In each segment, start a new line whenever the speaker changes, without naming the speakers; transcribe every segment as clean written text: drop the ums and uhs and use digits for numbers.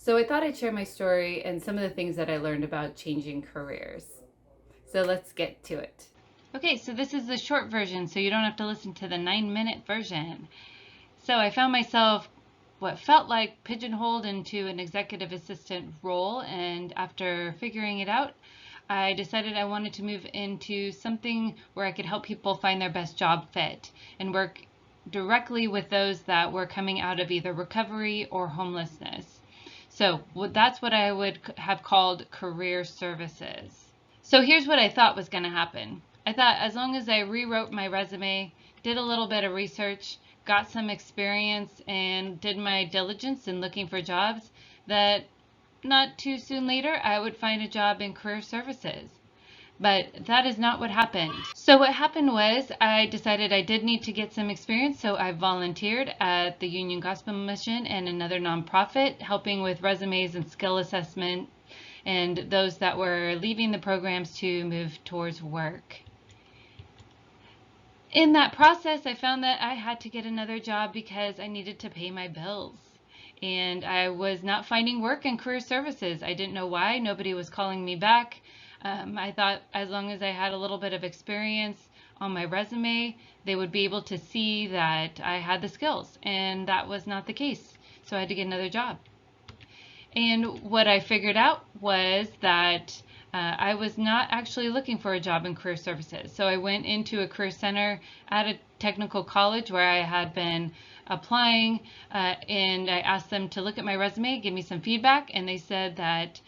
So I thought I'd share my story and some of the things that I learned about changing careers. So let's get to it.
Okay, so this is the short version, so you don't have to listen to the 9-minute version. So I found myself what felt like pigeonholed into an executive assistant role, and after figuring it out, I decided I wanted to move into something where I could help people find their best job fit and work directly with those that were coming out of either recovery or homelessness. So that's what I would have called career services. So here's what I thought was going to happen. I thought as long as I rewrote my resume, did a little bit of research, got some experience, and did my diligence in looking for jobs, that not too soon later I would find a job in career services. But that is not what happened. So what happened was I decided I did need to get some experience, so I volunteered at the Union Gospel Mission and another nonprofit, helping with resumes and skill assessment and those that were leaving the programs to move towards work. In that process, I found that I had to get another job because I needed to pay my bills. And I was not finding work in career services. I didn't know why. Nobody was calling me back. I thought as long as I had a little bit of experience on my resume, they would be able to see that I had the skills. And that was not the case. So I had to get another job. And what I figured out was that I was not actually looking for a job in career services. So I went into a career center at a technical college where I had been applying, and I asked them to look at my resume, give me some feedback, and they said that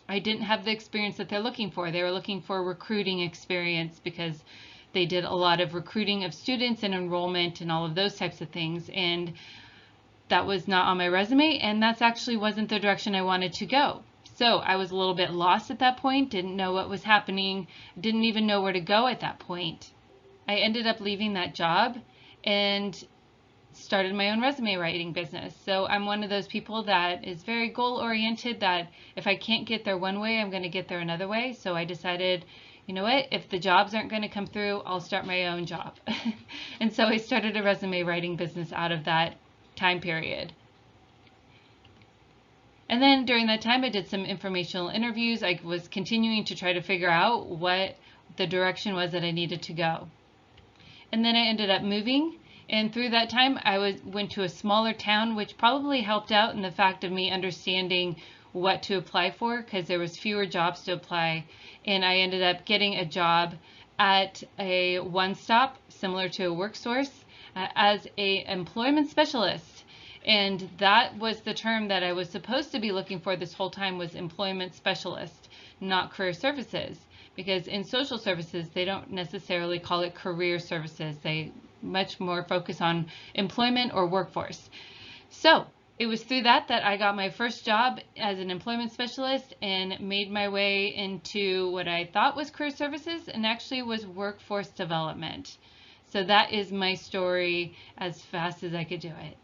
I didn't have the experience that they're looking for. They were looking for recruiting experience because they did a lot of recruiting of students and enrollment and all of those types of things. And that was not on my resume, and that's actually wasn't the direction I wanted to go. So I was a little bit lost at that point, didn't know what was happening, didn't even know where to go at that point. I ended up leaving that job and started my own resume writing business. So I'm one of those people that is very goal oriented, that if I can't get there one way, I'm going to get there another way. So I decided, you know what, if the jobs aren't going to come through, I'll start my own job. And so I started a resume writing business out of that time period. And then during that time, I did some informational interviews. I was continuing to try to figure out what the direction was that I needed to go. And then I ended up moving. And through that time, went to a smaller town, which probably helped out in the fact of me understanding what to apply for, because there was fewer jobs to apply. And I ended up getting a job at a one-stop, similar to a WorkSource, as a employment specialist. And that was the term that I was supposed to be looking for this whole time, was employment specialist, not career services. Because in social services, they don't necessarily call it career services. They much more focus on employment or workforce. So it was through that I got my first job as an employment specialist and made my way into what I thought was career services and actually was workforce development. So that is my story as fast as I could do it.